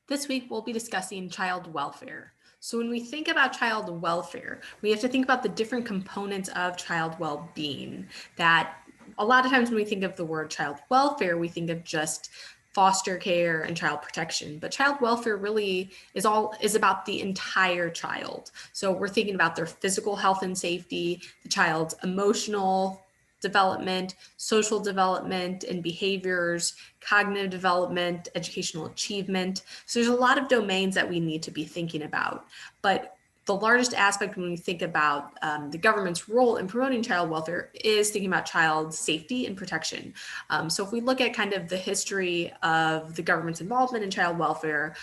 This week, we'll be discussing child welfare. So when we think about child welfare, we have to think about the different components of child well-being. That a lot of times when we think of the word child welfare, we think of just foster care and child protection, but child welfare really is about the entire child. So we're thinking about their physical health and safety, the child's emotional development, social development and behaviors, cognitive development, educational achievement. So there's a lot of domains that we need to be thinking about. But the largest aspect when we think about the government's role in promoting child welfare is thinking about child safety and protection. So if we look at kind of the history of the government's involvement in child welfare,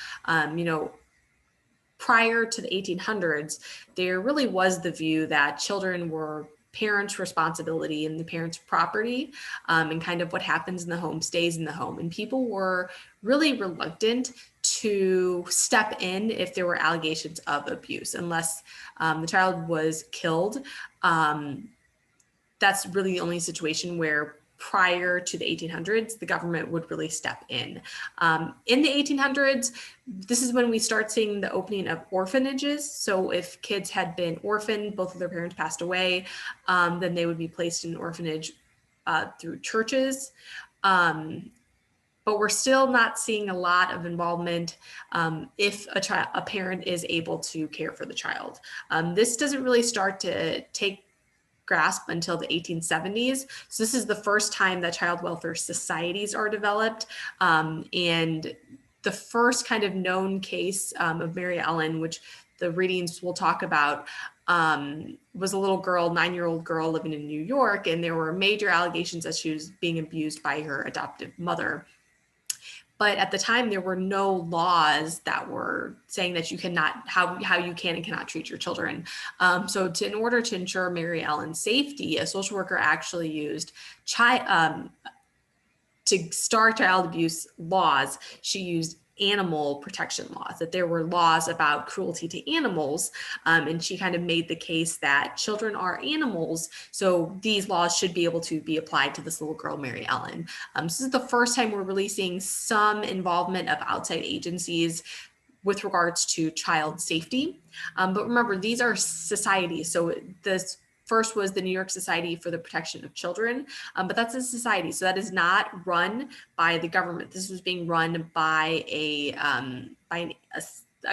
prior to the 1800s, there really was the view that children were parents' responsibility and the parents' property, and kind of what happens in the home stays in the home. And people were really reluctant to step in if there were allegations of abuse, unless the child was killed. That's really the only situation where prior to the 1800s, the government would really step in. In the 1800s, this is when we start seeing the opening of orphanages. So if kids had been orphaned, both of their parents passed away, then they would be placed in an orphanage through churches. But we're still not seeing a lot of involvement if a parent is able to care for the child. This doesn't really start to take grasp until the 1870s. So this is the first time that child welfare societies are developed. And the first kind of known case of Mary Ellen, which the readings we'll talk about, was a little girl, 9-year-old girl living in New York, and there were major allegations that she was being abused by her adoptive mother. But at the time, there were no laws that were saying that you cannot, how you can and cannot treat your children. So in order to ensure Mary Ellen's safety, a social worker actually used to start child abuse laws, she used animal protection laws, that there were laws about cruelty to animals. And she kind of made the case that children are animals, so these laws should be able to be applied to this little girl, Mary Ellen. So this is the first time we're really seeing some involvement of outside agencies with regards to child safety. But remember, these are societies. So this first was the New York Society for the Protection of Children, but that's a society. So that is not run by the government. This was being run by a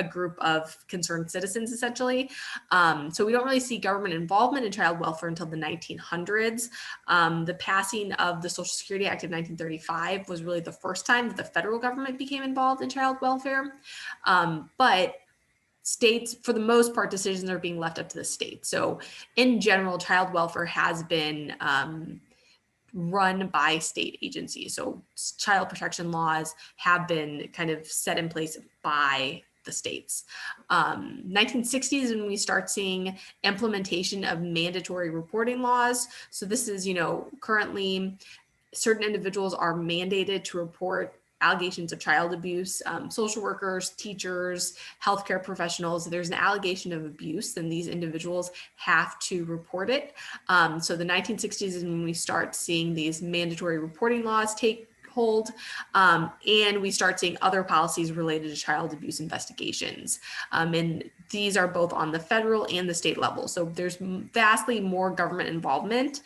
group of concerned citizens, essentially. So we don't really see government involvement in child welfare until the 1900s. The passing of the Social Security Act of 1935 was really the first time that the federal government became involved in child welfare. But states, for the most part, decisions are being left up to the state. So in general, child welfare has been run by state agencies. So child protection laws have been kind of set in place by the states. 1960s when we start seeing implementation of mandatory reporting laws. So this is, currently certain individuals are mandated to report allegations of child abuse. Social workers, teachers, healthcare professionals, there's an allegation of abuse, then these individuals have to report it. So the 1960s is when we start seeing these mandatory reporting laws take hold, and we start seeing other policies related to child abuse investigations. And these are both on the federal and the state level. So there's vastly more government involvement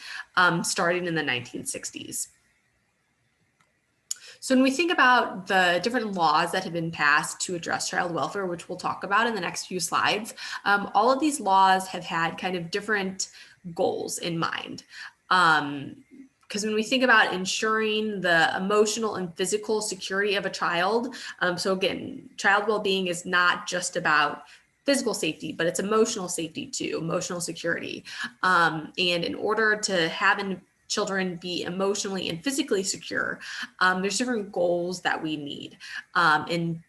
starting in the 1960s. So when we think about the different laws that have been passed to address child welfare, which we'll talk about in the next few slides, all of these laws have had kind of different goals in mind. Because when we think about ensuring the emotional and physical security of a child, so again, child well-being is not just about physical safety, but it's emotional safety too, emotional security. And in order to have children be emotionally and physically secure, there's different goals that we need. And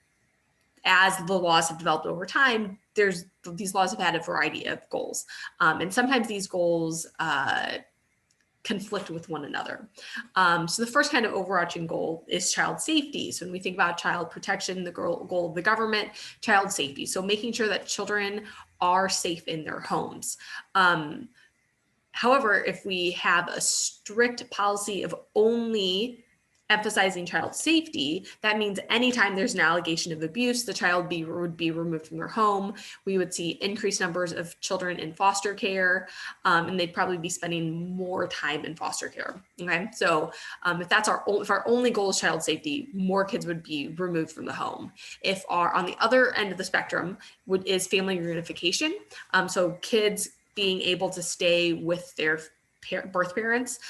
as the laws have developed over time, these laws have had a variety of goals. And sometimes these goals conflict with one another. So the first kind of overarching goal is child safety. So when we think about child protection, the goal of the government, child safety. So making sure that children are safe in their homes. However, if we have a strict policy of only emphasizing child safety, that means anytime there's an allegation of abuse, the child would be removed from their home. We would see increased numbers of children in foster care, and they'd probably be spending more time in foster care. Okay, so if our only goal is child safety, more kids would be removed from the home. If on the other end of the spectrum is family reunification, so kids being able to stay with their birth parents,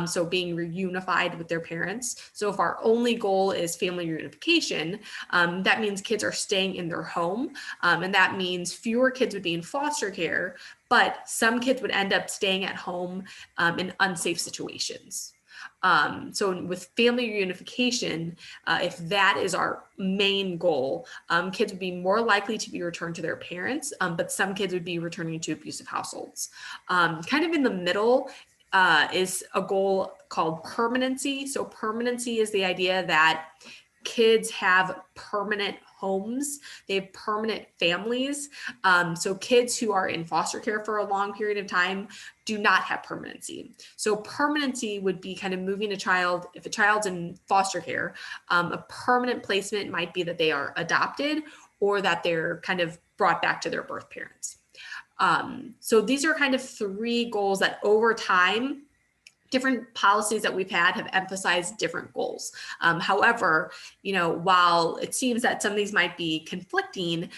so being reunified with their parents. So if our only goal is family reunification, that means kids are staying in their home, and that means fewer kids would be in foster care, but some kids would end up staying at home in unsafe situations. So with family reunification, if that is our main goal, kids would be more likely to be returned to their parents, but some kids would be returning to abusive households. Kind of in the middle is a goal called permanency. So permanency is the idea that kids have permanent homes, they have permanent families. So kids who are in foster care for a long period of time do not have permanency. So permanency would be kind of moving a child, if a child's in foster care, a permanent placement might be that they are adopted or that they're kind of brought back to their birth parents. So these are kind of three goals that over time, different policies that we've had have emphasized different goals. However, while it seems that some of these might be conflicting,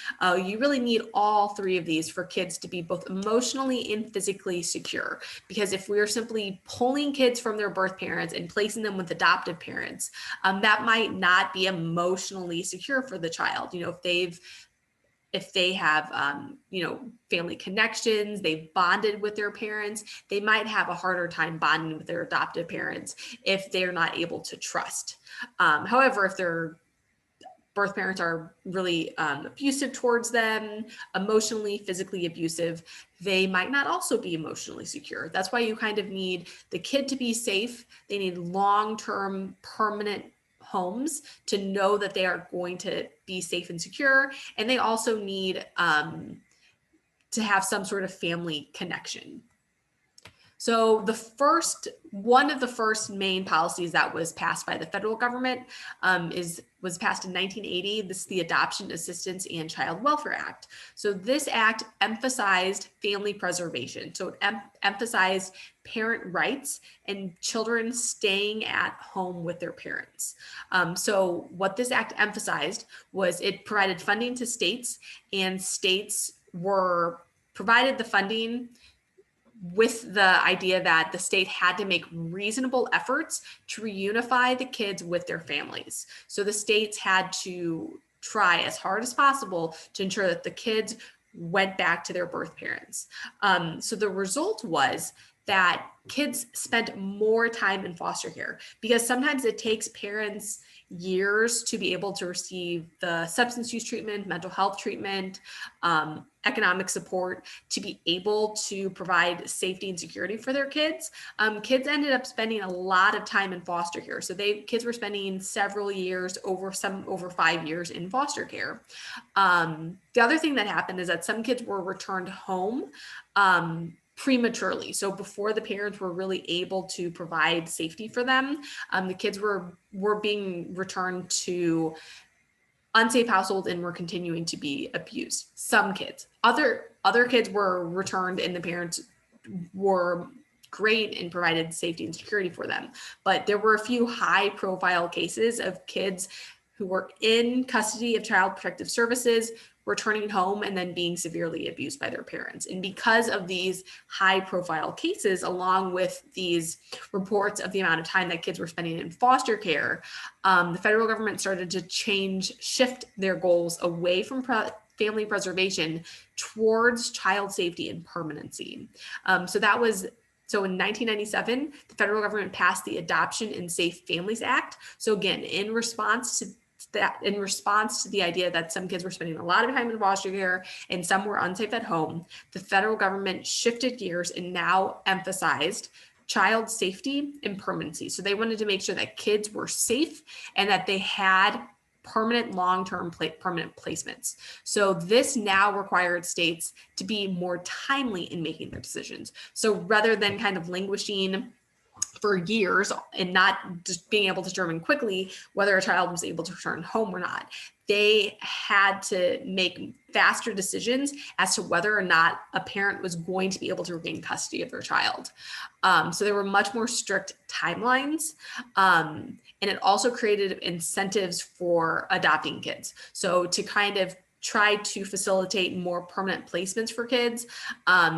you really need all three of these for kids to be both emotionally and physically secure. Because if we are simply pulling kids from their birth parents and placing them with adoptive parents, that might not be emotionally secure for the child. If they have, family connections, they've bonded with their parents, they might have a harder time bonding with their adoptive parents if they're not able to trust. However, if their birth parents are really abusive towards them, emotionally, physically abusive, they might not also be emotionally secure. That's why you kind of need the kid to be safe. They need long-term, permanent homes to know that they are going to be safe and secure. And they also need to have some sort of family connection. So one of the first main policies that was passed by the federal government was passed in 1980. This is the Adoption Assistance and Child Welfare Act. So this act emphasized family preservation. So it emphasized parent rights and children staying at home with their parents. So what this act emphasized was it provided funding to states, and states were provided the funding with the idea that the state had to make reasonable efforts to reunify the kids with their families. So the states had to try as hard as possible to ensure that the kids went back to their birth parents. So the result was that kids spent more time in foster care, because sometimes it takes parents years to be able to receive the substance use treatment, mental health treatment, economic support to be able to provide safety and security for their kids. Kids ended up spending a lot of time in foster care. So kids were spending several years, over 5 years in foster care. The other thing that happened is that some kids were returned home prematurely. So before the parents were really able to provide safety for them, the kids were being returned to unsafe households and were continuing to be abused. Some kids, other kids were returned and the parents were great and provided safety and security for them. But there were a few high profile cases of kids who were in custody of Child Protective Services, returning home and then being severely abused by their parents. And because of these high profile cases, along with these reports of the amount of time that kids were spending in foster care, the federal government started to shift their goals away from family preservation towards child safety and permanency. So in 1997, the federal government passed the Adoption and Safe Families Act. So again, in response to the idea that some kids were spending a lot of time in foster care and some were unsafe at home, the federal government shifted gears and now emphasized child safety and permanency. So they wanted to make sure that kids were safe and that they had permanent, long-term permanent placements. So this now required states to be more timely in making their decisions. So rather than kind of languishing for years and not just being able to determine quickly whether a child was able to return home or not. They had to make faster decisions as to whether or not a parent was going to be able to regain custody of their child. So there were much more strict timelines. And it also created incentives for adopting kids. So to kind of try to facilitate more permanent placements for kids,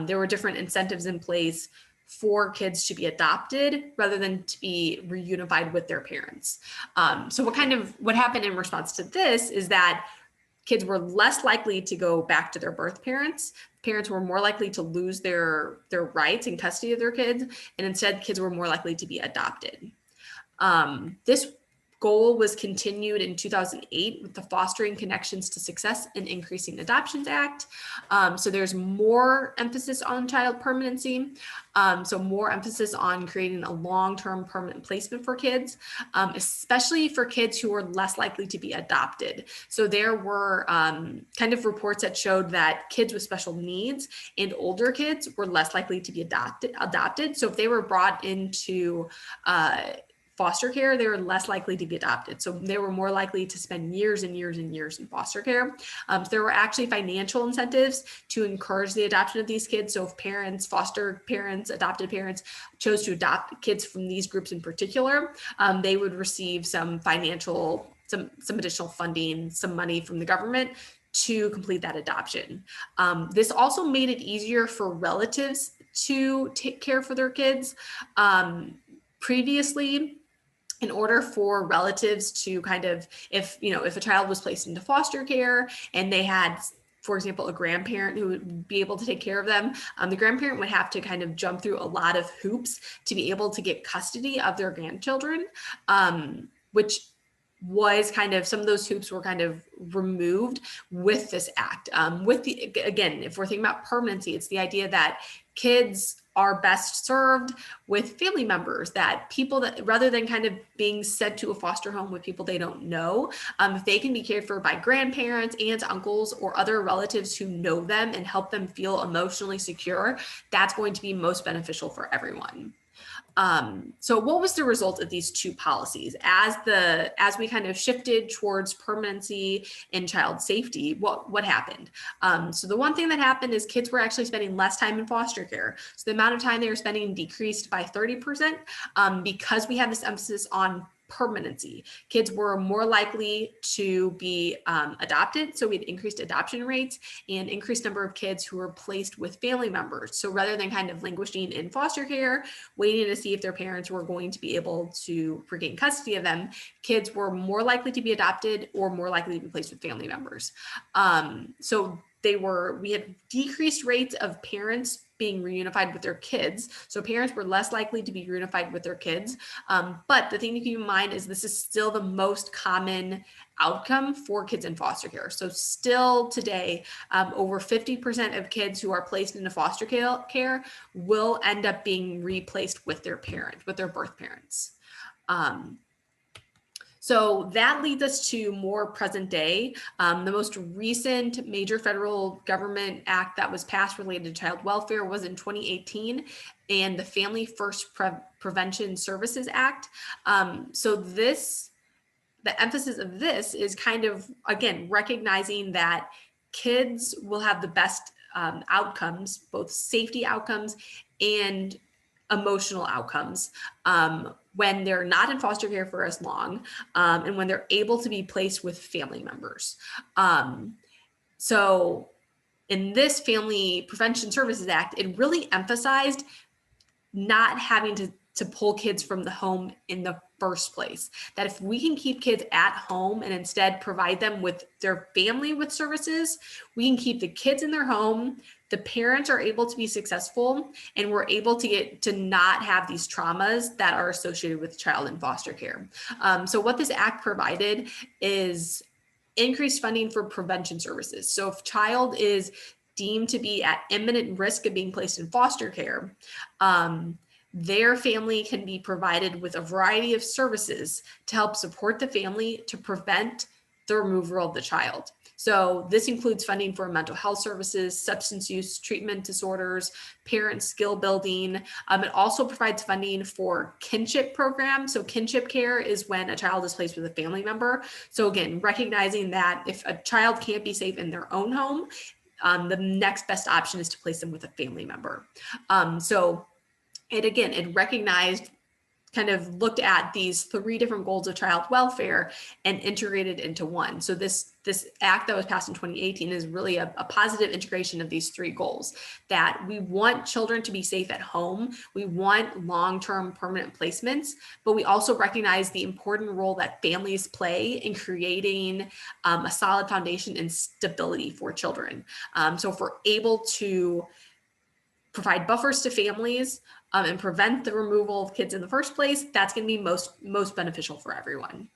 there were different incentives in place for kids to be adopted rather than to be reunified with their parents. So what happened in response to this is that kids were less likely to go back to their birth parents. Parents were more likely to lose their rights and custody of their kids, and instead kids were more likely to be adopted. This goal was continued in 2008 with the Fostering Connections to Success and Increasing Adoptions Act. So there's more emphasis on child permanency. So more emphasis on creating a long-term permanent placement for kids, especially for kids who are less likely to be adopted. So there were kind of reports that showed that kids with special needs and older kids were less likely to be adopted. So if they were brought into foster care, they were less likely to be adopted. So they were more likely to spend years and years and years in foster care. So there were actually financial incentives to encourage the adoption of these kids. So if parents, foster parents, adopted parents chose to adopt kids from these groups in particular, they would receive some additional funding, some money from the government to complete that adoption. This also made it easier for relatives to take care for their kids. Previously, in order for relatives to kind of, if a child was placed into foster care and they had, for example, a grandparent who would be able to take care of them, the grandparent would have to kind of jump through a lot of hoops to be able to get custody of their grandchildren, which was kind of, some of those hoops were kind of removed with this act. Again, if we're thinking about permanency, it's the idea that kids are best served with family members, that people that, rather than kind of being sent to a foster home with people they don't know, if they can be cared for by grandparents, aunts, uncles, or other relatives who know them and help them feel emotionally secure, that's going to be most beneficial for everyone. So what was the result of these two policies as we kind of shifted towards permanency and child safety? What happened? So the one thing that happened is kids were actually spending less time in foster care. So the amount of time they were spending decreased by 30%, because we had this emphasis on permanency. Kids were more likely to be adopted. So we had increased adoption rates and increased number of kids who were placed with family members. So rather than kind of languishing in foster care, waiting to see if their parents were going to be able to regain custody of them, kids were more likely to be adopted or more likely to be placed with family members. So we had decreased rates of parents being reunified with their kids. So parents were less likely to be reunified with their kids. But the thing to keep in mind is this is still the most common outcome for kids in foster care. So still today, over 50% of kids who are placed into foster care will end up being replaced with their birth parents. So that leads us to more present day. The most recent major federal government act that was passed related to child welfare was in 2018, and the Family First Prevention Services Act. So the emphasis of this is kind of, again, recognizing that kids will have the best outcomes, both safety outcomes and emotional outcomes, when they're not in foster care for as long, and when they're able to be placed with family members. So in this Family Prevention Services Act, it really emphasized not having to pull kids from the home in the first place. That if we can keep kids at home and instead provide them with their family with services, we can keep the kids in their home, the parents are able to be successful, and we're able to get to not have these traumas that are associated with child in foster care. So what this act provided is increased funding for prevention services. So if child is deemed to be at imminent risk of being placed in foster care, their family can be provided with a variety of services to help support the family to prevent the removal of the child. So this includes funding for mental health services, substance use treatment disorders, parent skill building. It also provides funding for kinship programs. So kinship care is when a child is placed with a family member. So again, recognizing that if a child can't be safe in their own home, the next best option is to place them with a family member. So it recognized, kind of looked at these 3 different goals of child welfare and integrated into one. So this act that was passed in 2018 is really a positive integration of these 3 goals, that we want children to be safe at home, we want long-term permanent placements, but we also recognize the important role that families play in creating a solid foundation and stability for children. So if we're able to provide buffers to families and prevent the removal of kids in the first place, that's going to be most beneficial for everyone.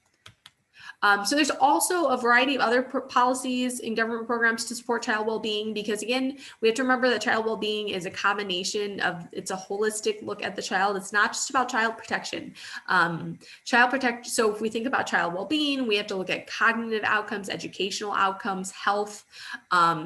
So there's also a variety of other policies and government programs to support child well-being, because again, we have to remember that child well-being is a combination of, it's a holistic look at the child. It's not just about child protection. So if we think about child well-being, we have to look at cognitive outcomes, educational outcomes, health.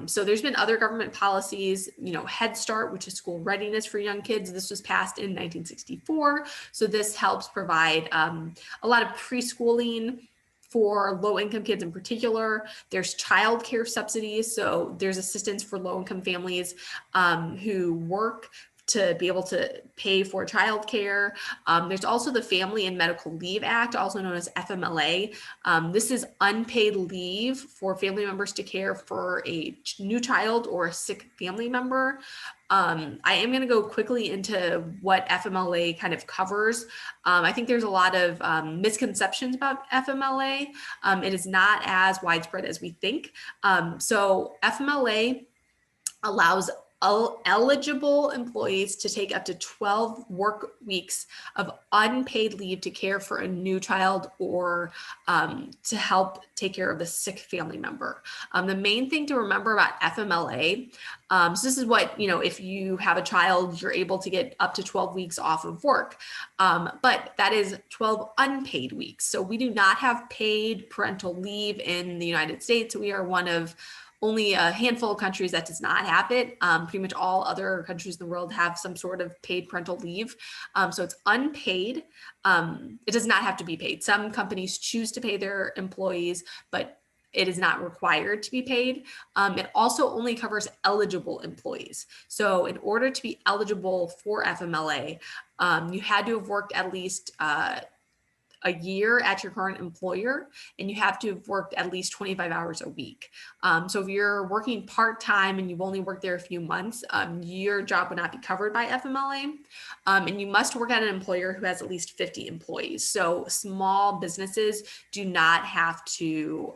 So there's been other government policies, Head Start, which is school readiness for young kids. This was passed in 1964. So this helps provide a lot of preschooling for low-income kids in particular. There's child care subsidies. So there's assistance for low-income families who work to be able to pay for childcare. There's also the Family and Medical Leave Act, also known as FMLA. This is unpaid leave for family members to care for a new child or a sick family member. I am going to go quickly into what FMLA kind of covers. I think there's a lot of misconceptions about FMLA. It is not as widespread as we think. So FMLA allows eligible employees to take up to 12 work weeks of unpaid leave to care for a new child or to help take care of a sick family member. The main thing to remember about FMLA, so this is what, if you have a child, you're able to get up to 12 weeks off of work, but that is 12 unpaid weeks. So we do not have paid parental leave in the United States. We are one of only a handful of countries that does not have it. Pretty much all other countries in the world have some sort of paid parental leave. So it's unpaid. It does not have to be paid. Some companies choose to pay their employees, but it is not required to be paid. It also only covers eligible employees. So in order to be eligible for FMLA, you had to have worked at least a year at your current employer, and you have to have worked at least 25 hours a week. So if you're working part-time and you've only worked there a few months, your job would not be covered by FMLA. And you must work at an employer who has at least 50 employees. So small businesses do not have to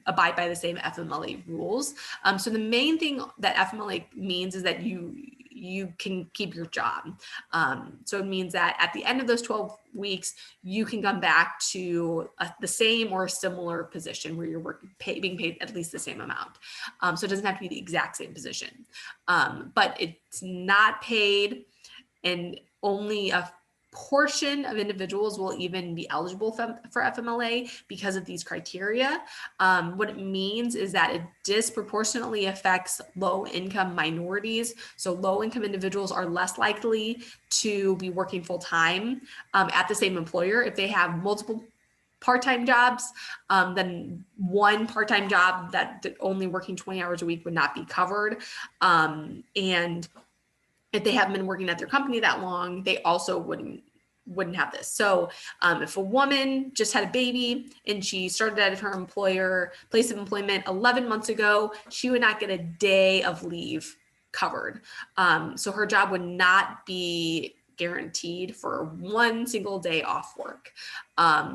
abide by the same FMLA rules. So the main thing that FMLA means is that you can keep your job. So it means that at the end of those 12 weeks, you can come back to the same or similar position where you're being paid at least the same amount. So it doesn't have to be the exact same position, but it's not paid, and only a portion of individuals will even be eligible for FMLA because of these criteria. What it means is that it disproportionately affects low-income minorities. So low-income individuals are less likely to be working full-time at the same employer. If they have multiple part-time jobs, then one part-time job that only working 20 hours a week would not be covered. And if they haven't been working at their company that long, they also wouldn't have this. So if a woman just had a baby and she started at her place of employment 11 months ago, she would not get a day of leave covered. So her job would not be guaranteed for one single day off work.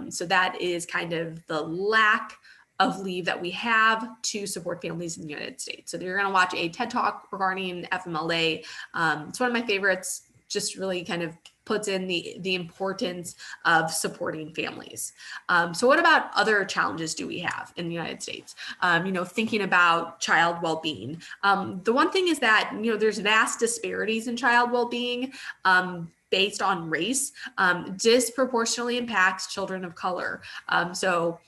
So that is kind of the lack of leave that we have to support families in the United States. So you're going to watch a TED Talk regarding FMLA. It's one of my favorites, just really kind of puts in the importance of supporting families. So what about other challenges do we have in the United States? Thinking about child well-being. The one thing is that, there's vast disparities in child well-being based on race, disproportionately impacts children of color. So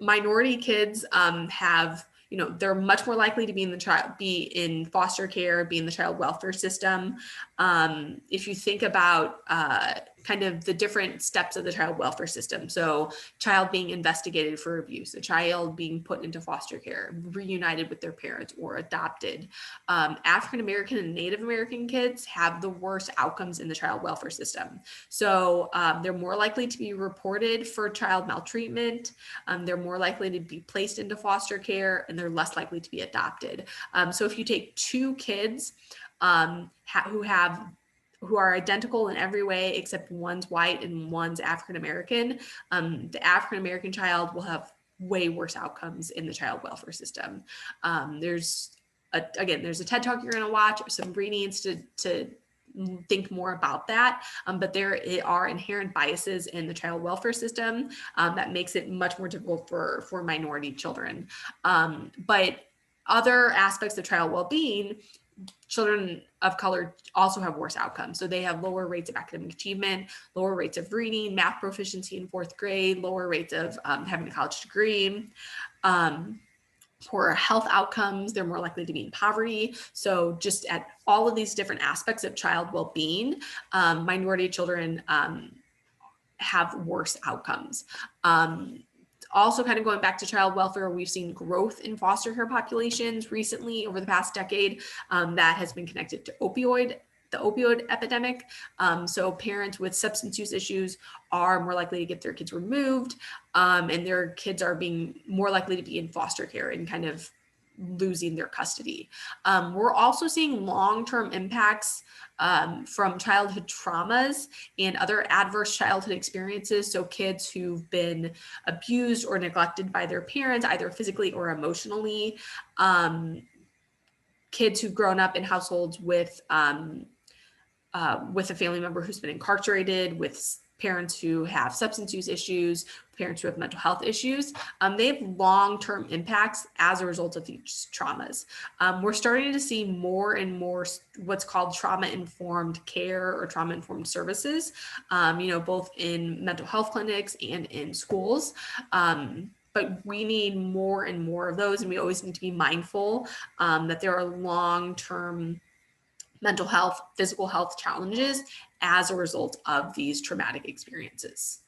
minority kids have, they're much more likely to be be in foster care, be in the child welfare system. If you think about kind of the different steps of the child welfare system, so child being investigated for abuse, a child being put into foster care, reunited with their parents, or adopted. African American and Native American kids have the worst outcomes in the child welfare system. So they're more likely to be reported for child maltreatment. They're more likely to be placed into foster care, and they're less likely to be adopted. So if you take two kids who are identical in every way except one's white and one's African American, the African American child will have way worse outcomes in the child welfare system. There's a TED Talk you're going to watch. Sabrina needs to think more about that. But there are inherent biases in the child welfare system that makes it much more difficult for minority children. But other aspects of child well-being, children of color also have worse outcomes. So they have lower rates of academic achievement, lower rates of reading, math proficiency in fourth grade, lower rates of having a college degree. Poorer health outcomes, they're more likely to be in poverty. So just at all of these different aspects of child well-being, minority children have worse outcomes. Also kind of going back to child welfare, we've seen growth in foster care populations recently over the past decade that has been connected to the opioid epidemic. So parents with substance use issues are more likely to get their kids removed, and their kids are being more likely to be in foster care and kind of losing their custody. We're also seeing long-term impacts from childhood traumas and other adverse childhood experiences. So kids who've been abused or neglected by their parents, either physically or emotionally. Kids who've grown up in households with a family member who's been incarcerated, with parents who have substance use issues, parents who have mental health issues. They have long-term impacts as a result of these traumas. We're starting to see more and more what's called trauma-informed care or trauma-informed services, both in mental health clinics and in schools. But we need more and more of those, and we always need to be mindful that there are long-term mental health, physical health challenges as a result of these traumatic experiences.